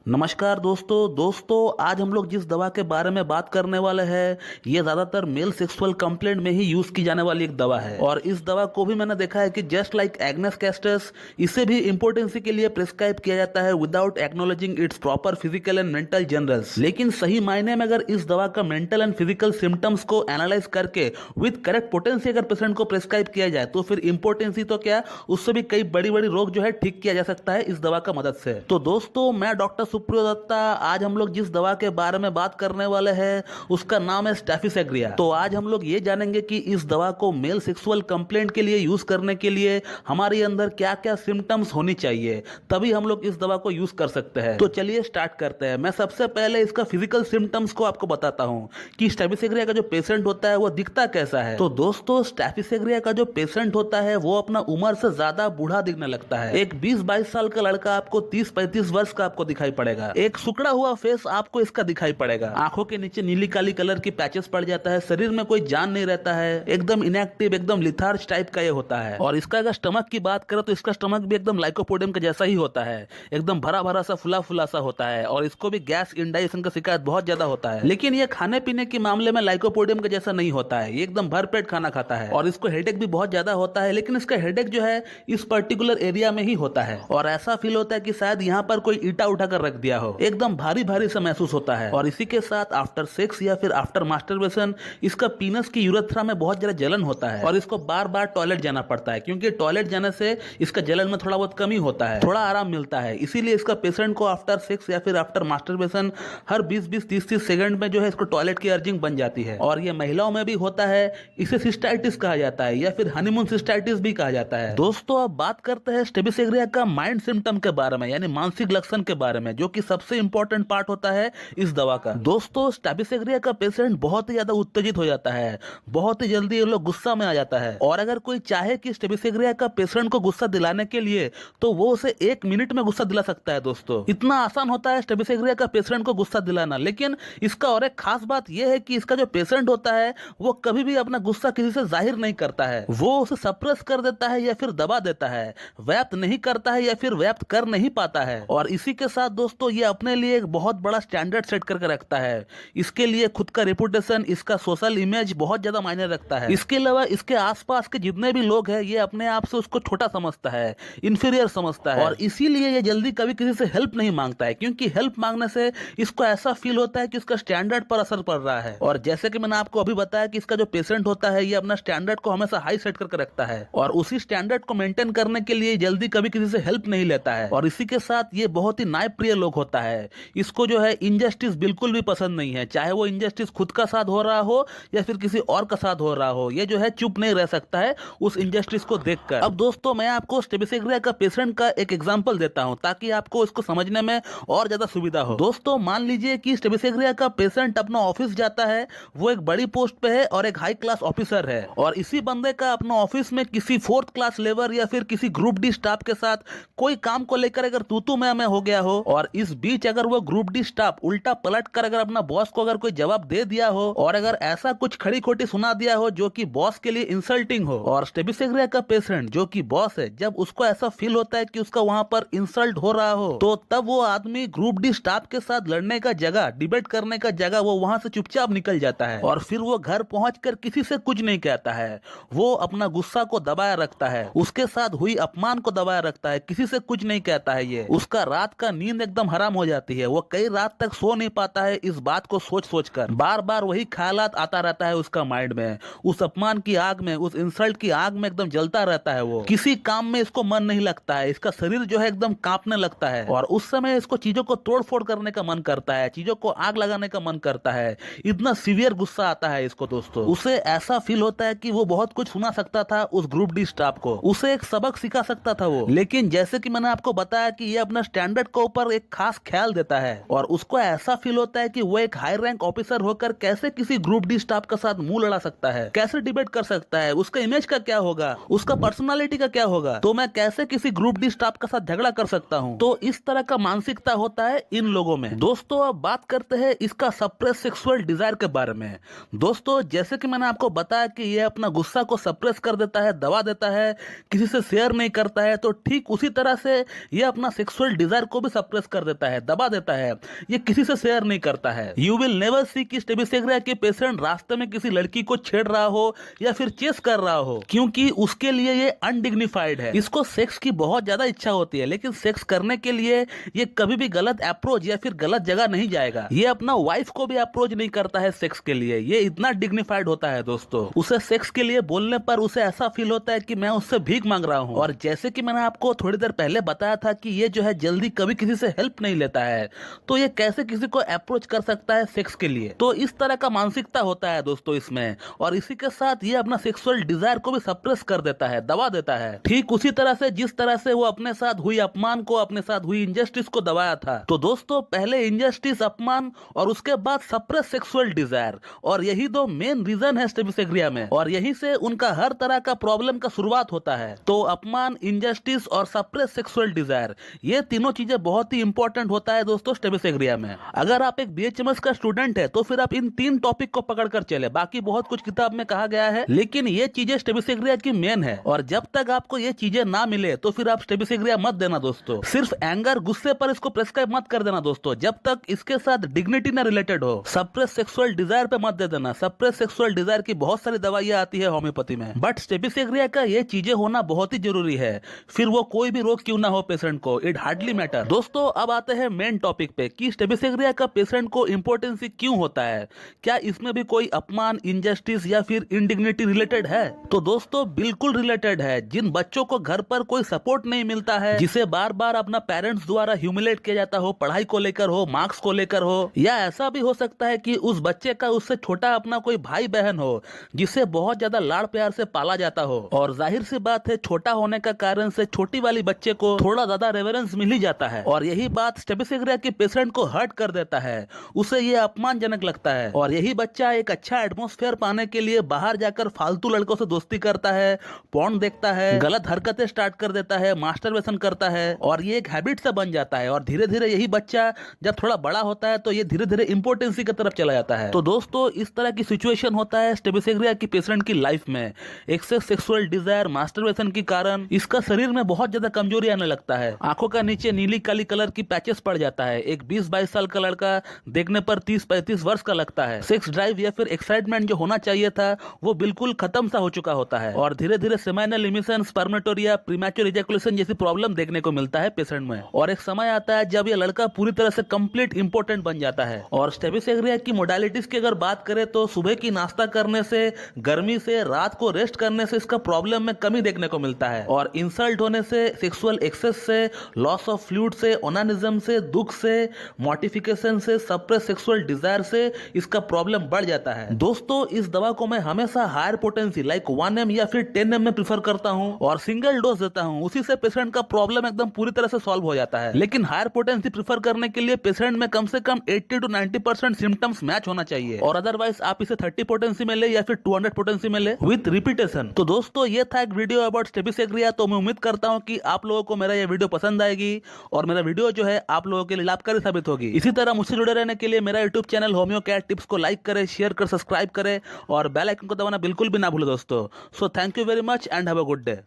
नमस्कार दोस्तों आज हम लोग जिस दवा के बारे में बात करने वाले हैं ये ज्यादातर मेल सेक्सुअल कंप्लेंट में ही यूज की जाने वाली एक दवा है। और इस दवा को भी मैंने देखा है कि जस्ट लाइक एग्नेस कैस्टस इसे भी इम्पोर्टेंसी के लिए प्रिस्क्राइब किया जाता है without acknowledging it's proper physical and mental generals. लेकिन सही मायने में अगर इस दवा का मेंटल एंड फिजिकल सिम्टम्स को एनालाइज करके विद करेक्ट पोटेंसी अगर पेशेंट को प्रिस्क्राइब किया जाए तो फिर इम्पोर्टेंसी तो क्या, उससे भी कई बड़ी बड़ी रोग जो है ठीक किया जा सकता है इस दवा का मदद से। तो दोस्तों मैं डॉक्टर सुप्रियो दत्ता, आज हम लोग जिस दवा के बारे में बात करने वाले हैं उसका नाम है स्टेफिसेग्रिया। तो आज हम लोग ये जानेंगे कि इस दवा को मेल सेक्सुअल कंप्लेंट के लिए यूज करने के लिए हमारे अंदर क्या क्या सिम्टम्स होनी चाहिए, तभी हम लोग इस दवा को यूज कर सकते हैं। तो चलिए स्टार्ट करते हैं। मैं सबसे पहले इसका फिजिकल सिम्टम्स को आपको बताता हूं कि स्टेफिसेग्रिया का जो पेशेंट होता है वो दिखता कैसा है। तो दोस्तों स्टेफिसेग्रिया का जो पेशेंट होता है वो अपना उम्र से ज्यादा बूढ़ा दिखने लगता है। एक 20-22 साल का लड़का आपको 30-35 वर्ष का आपको दिखाई पड़ेगा। एक सुकड़ा हुआ फेस आपको इसका दिखाई पड़ेगा। आंखों के नीचे नीली काली कलर की पैचेस पड़ जाता है। शरीर में कोई जान नहीं रहता है, एकदम इनएक्टिव, एकदम लिथार्ज टाइप का ये होता है। और इसका अगर स्टमक की बात करें तो इसका स्टमक भी एकदम लाइकोपोडियम के जैसा ही होता है, एकदम भरा भरा सा फुला फुला सा होता है। और इसको भी गैस इंडाइजेशन का शिकायत बहुत ज्यादा होता है। लेकिन ये खाने पीने के मामले में लाइकोपोडियम के जैसा नहीं होता है, ये एकदम भरपेट खाना खाता है। और इसको हेडेक भी बहुत ज्यादा होता है, लेकिन इसका हेडेक जो है इस पर्टिकुलर एरिया में ही होता है। और ऐसा फील होता है कि शायद यहाँ पर कोई ईटा उठाकर रख दिया हो, एकदम भारी भारी सा महसूस होता है। और इसी के साथ आफ्टर सेक्स या फिर आफ्टर मास्टरबेशन इसका पीनस की यूरेथ्रा में बहुत ज्यादा जलन होता है। और इसको बार बार टॉयलेट जाना पड़ता है, क्योंकि टॉयलेट जाने से इसका जलन में थोड़ा बहुत कमी होता है, थोड़ा आराम मिलता है। इसीलिए इसका पेशेंट को आफ्टर सेक्स या फिर आफ्टर मास्टरबेशन हर 20-20 30-30 सेकंड में जो है इसको टॉयलेट की अर्जिंग बन जाती है। और ये महिलाओं में भी होता है, इसे सिस्टाइटिस कहा जाता है या फिर हनीमून सिस्टाइटिस भी कहा जाता है। दोस्तों अब बात करते हैं स्टेफिसेग्रिया का माइंड सिम्टम के बारे में, यानी मानसिक लक्षण के बारे में, जो कि सबसे इंपॉर्टेंट पार्ट होता है इस दवा का। दोस्तों स्टेफिसेग्रिया का पेशेंट बहुत ही ज्यादा उत्तेजित हो जाता है, बहुत ही जल्दी ये लोग गुस्सा में आ जाता है। और अगर कोई चाहे कि स्टेफिसेग्रिया का पेशेंट को गुस्सा दिलाने के लिए तो वो उसे 1 मिनट में गुस्सा दिला सकता है। दोस्तों इतना आसान होता है स्टेफिसेग्रिया का पेशेंट को गुस्सा दिलाना। लेकिन इसका और एक खास बात यह है कि इसका जो पेशेंट होता है वो कभी भी अपना गुस्सा किसी से जाहिर नहीं करता है, वो उसे सप्रेस कर देता है या फिर दबा देता है, व्यक्त नहीं करता है या फिर व्यक्त कर नहीं पाता है। और इसी के साथ दोस्तों ये अपने लिए एक बहुत बड़ा स्टैंडर्ड सेट करके रखता है। इसके लिए खुद का रेपुटेशन, इसका सोशल इमेज बहुत ज्यादा मायने रखता है। इसके अलावा इसके आसपास के जितने भी लोग हैं ये अपने आप से उसको छोटा समझता है, इंफीरियर समझता है। और इसीलिए ये जल्दी कभी किसी से हेल्प नहीं मांगता है, क्योंकि हेल्प मांगने से इसको ऐसा फील होता है कि उसका स्टैंडर्ड पर असर पड़ रहा है। और जैसे कि मैंने आपको अभी बताया कि इसका जो पेशेंट होता है ये अपना स्टैंडर्ड को हमेशा हाई सेट करके रखता है, और उसी स्टैंडर्ड को मेंटेन करने के लिए जल्दी कभी किसी से हेल्प नहीं लेता है। और इसी के साथ ये बहुत ही न्यायप्रिय लोग होता है। इसको जो है इनजस्टिस बिल्कुल भी पसंद नहीं है, चाहे वो इनजस्टिस खुद का साथ हो रहा हो या फिर किसी और का साथ हो रहा हो, ये जो है चुप नहीं रह सकता है उस इनजस्टिस को देखकर। अब दोस्तों मैं आपको स्टेफिसेग्रिया का पेशेंट का एक एग्जांपल देता हूं ताकि आपको इसको समझने में और ज्यादा सुविधा हो। दोस्तों मान लीजिए कि स्टेफिसेग्रिया का पेशेंट अपना ऑफिस जाता है, वो एक बड़ी पोस्ट पे है और एक हाई क्लास ऑफिसर है। और इसी बंदे का अपना ऑफिस में किसी 4th क्लास लेबर या फिर किसी ग्रुप डी स्टाफ के साथ कोई काम को लेकर अगर तू मैं हो गया हो, और इस बीच अगर वो ग्रुप डी स्टाफ उल्टा पलट कर अगर अपना बॉस को अगर कोई जवाब दे दिया हो, और अगर ऐसा कुछ खड़ी खोटी सुना दिया हो जो कि बॉस के लिए इंसल्टिंग हो, और स्टेफिसेग्रिया का पेशेंट जो कि बॉस है जब उसको ऐसा फील होता है कि उसका वहां पर इंसल्ट हो रहा हो, तो तब वो आदमी ग्रुप डी स्टाफ के साथ लड़ने का जगह, डिबेट करने का जगह, वो वहां से चुपचाप निकल जाता है। और फिर वो घर पहुंचकर किसी से कुछ नहीं कहता है, वो अपना गुस्सा को दबाया रखता है, उसके साथ हुई अपमान को दबाया रखता है, किसी से कुछ नहीं कहता है। ये उसका रात का नींद एकदम हराम हो जाती है, वो कई रात तक सो नहीं पाता है इस बात को सोच सोच कर। बार बार वही ख्यालात आता रहता है उसका माइंड में, उस अपमान की आग में, उस इंसल्ट की आग में एकदम जलता रहता है। वो किसी काम में इसको मन नहीं लगता है, इसका शरीर जो है एकदम कांपने लगता है। और उस समय इसको चीजों को तोड़ फोड़ करने का मन करता है, चीजों को आग लगाने का मन करता है। इतना सीवियर गुस्सा आता है इसको। दोस्तों उसे ऐसा फील होता है कि वो बहुत कुछ सुना सकता था उस ग्रुप डी स्टाफ को, उसे एक सबक सिखा सकता था वो। लेकिन जैसे कि मैंने आपको बताया कि ये अपना स्टैंडर्ड के ऊपर एक खास ख्याल देता है, और उसको ऐसा फील होता है कि वो एक हाई रैंक ऑफिसर होकर कैसे किसी ग्रुप डी स्टाफ के साथ मुंह लड़ा सकता है, कैसे डिबेट कर सकता है, उसका इमेज का क्या होगा, उसका पर्सनालिटी का क्या होगा, तो मैं कैसे किसी ग्रुप डी स्टाफ के साथ झगड़ा कर सकता हूं। तो इस तरह का मानसिकता होता है इन लोगों में। दोस्तों अब बात करते हैं इसका सप्रेस सेक्सुअल डिजायर के बारे में। दोस्तों जैसे कि मैंने आपको बताया कि ये अपना गुस्सा को सप्रेस कर देता है, दबा देता है, किसी से शेयर नहीं करता है, तो ठीक उसी तरह से ये अपना सेक्सुअल डिजायर को भी सप्रेस कर देता है, दबा देता है, ये किसी से शेयर नहीं करता है। यू विल नेवर सी कि स्टेबिसेग्रिया के पेशेंट रास्ते में किसी लड़की को छेड़ रहा हो या फिर चेस कर रहा हो, क्योंकि उसके लिए ये अनडिग्निफाइड है। इसको सेक्स की बहुत ज्यादा इच्छा होती है, लेकिन सेक्स करने के लिए ये कभी भी गलत अप्रोच या फिर गलत जगह नहीं जाएगा। ये अपना वाइफ को भी अप्रोच नहीं करता है सेक्स के लिए, ये इतना डिग्निफाइड होता है दोस्तों। उसे सेक्स के लिए बोलने पर उसे ऐसा फील होता है कि मैं उससे भीख मांग रहा हूँ। और जैसे कि मैंने आपको थोड़ी देर पहले बताया था कि ये जो है जल्दी कभी किसी से हेल्प नहीं लेता है, तो ये कैसे किसी को अप्रोच कर सकता है सेक्स के लिए। तो इस तरह का मानसिकता होता है दोस्तों इसमें, और इसी के साथ ये अपना सेक्सुअल डिजायर को भी सप्रेस कर देता है, दबा देता है। ठीक उसी तरह से जिस तरह से वो अपने साथ हुई अपमान को, अपने साथ हुई इंजस्टिस को दबाया था। तो दोस्तों पहले इंजस्टिस, अपमान और उसके बाद सप्रेस सेक्सुअल डिजायर, और यही दो मेन रीजन है स्टेबिसेग्रिया में, और यही से उनका हर तरह का प्रॉब्लम का शुरुआत होता है। तो अपमान, इंजस्टिस और सप्रेस सेक्सुअल डिजायर, ये तीनों चीजें बहुत ही इंपॉर्टेंट होता है दोस्तों स्टेबिसेग्रिया में। अगर आप एक बीएचएमएस का स्टूडेंट है तो फिर आप इन तीन टॉपिक को पकड़कर चले, बाकी बहुत कुछ किताब में कहा गया है, लेकिन ये चीजें स्टेबिसेग्रिया की मेन है। और जब तक आपको ये चीजें ना मिले तो फिर आप स्टेबिसेग्रिया मत देना दोस्तों। सिर्फ एंगर, गुस्से पर इसको प्रेस्क्राइब मत कर देना दोस्तों, जब तक इसके साथ डिग्निटी ना रिलेटेड हो। सप्रेस सेक्सुअल डिजायर पे मत दे देना। सप्रेस सेक्सुअल डिजायर की बहुत सारी दवाइयां आती है होम्योपैथी में, बट स्टेबिसेग्रिया का ये चीजें होना बहुत ही जरूरी है, फिर वो कोई भी रोग क्यों ना हो पेशेंट को, इट हार्डली मैटर। दोस्तों अब आते हैं मेन टॉपिक पे कि स्टेबिसेग्रिया का पेशेंट को इंपॉर्टेंस क्यों होता है, क्या इसमें भी कोई अपमान, इंजस्टिस या फिर इंडिग्निटी रिलेटेड है? तो दोस्तों बिल्कुल रिलेटेड है। जिन बच्चों को घर पर कोई सपोर्ट नहीं मिलता है, जिसे बार बार अपना पेरेंट्स द्वारा ह्यूमिलेट किया जाता हो, पढ़ाई को लेकर हो, मार्क्स को लेकर हो, या ऐसा भी हो सकता है कि उस बच्चे का उससे छोटा अपना कोई भाई बहन हो जिसे बहुत ज्यादा लाड़ प्यार से पाला जाता हो, और जाहिर सी बात है छोटा होने का कारण से छोटी वाली बच्चे को थोड़ा ज्यादा रेवरेंस मिल ही जाता है, और यही बात स्टेबिसेग्रिया के पेशेंट को हर्ट कर देता है, उसे ये अपमानजनक लगता है। और यही बच्चा एक अच्छा एटमॉस्फेयर पाने के लिए बाहर जाकर फालतू लड़कों से दोस्ती करता है, पॉर्न देखता है, गलत हरकतें स्टार्ट कर देता है, मास्टरबेशन करता है, और ये एक हैबिट से बन जाता है। और धीरे धीरे यही बच्चा जब थोड़ा बड़ा होता है तो ये धीरे धीरे इंपोर्टेंसी की तरफ चला जाता है। तो दोस्तों इस तरह की सिचुएशन होता है स्टेबिसेग्रिया की पेशेंट की लाइफ में। एक्सेस सेक्सुअल डिजायर, मास्टरबेशन के कारण इसका शरीर में बहुत ज्यादा कमजोरी आने लगता है, आंखों का नीचे नीली काली कलर की पैचेस पड़ जाता है। एक 20-22 साल का लड़का देखने पर 30-35 वर्ष का लगता है। सेक्स ड्राइव या फिर एक्साइटमेंट जो होना चाहिए था वो बिल्कुल खत्म सा हो चुका होता है, और धीरे धीरे seminal emission, spermatorrhoea, premature ejaculation जैसी प्रॉब्लम देखने को मिलता है पेशेंट में। और एक समय आता है जब ये लड़का पूरी तरह से कंप्लीट इंपोर्टेंट बन जाता है। और स्टेबिसेग्रिया की मोडालिटीज की अगर बात करें तो सुबह की नाश्ता करने से, गर्मी से, रात को रेस्ट करने से इसका प्रॉब्लम में कमी देखने को मिलता है। और इंसल्ट होने से, सेक्सुअल एक्सेस से, लॉस ऑफ फ्लूइड से, ओनानिज्म से, दुख से, मॉर्टिफिकेशन से, सप्रेस सेक्सुअल डिजायर से इसका प्रॉब्लम बढ़ जाता है। दोस्तों इस दवा को मैं हमेशा हायर पोटेंसी लाइक 1 या फिर 10 में प्रीफर करता हूं और सिंगल डोज देता हूं, उसी से पेशेंट का प्रॉब्लम एकदम पूरी तरह से सॉल्व हो जाता है। लेकिन हायर पोटेंसी प्रीफर करने के लिए पेशेंट में कम से कम 80 to 90% सिम्टम्स मैच होना चाहिए, और अदरवाइज आप इसे 30 पोटेंसी में ले या फिर 200 पोटेंसी में ले विद रिपीटेशन। तो दोस्तों ये था एक वीडियो अबाउट स्टेबिसेग्रिया। तो मैं उम्मीद करता हूं कि आप लोगों को मेरा ये वीडियो पसंद आएगी और मेरा वीडियो जो है आप लोगों के लिए लाभकारी साबित होगी। इसी तरह मुझसे जुड़े रहने के लिए मेरा YouTube channel homeo cat tips को लाइक करें, शेयर कर, सब्सक्राइब करें और बेल आइकन को दबाना बिल्कुल भी ना भूलें दोस्तों। So thank you very much and have a good day.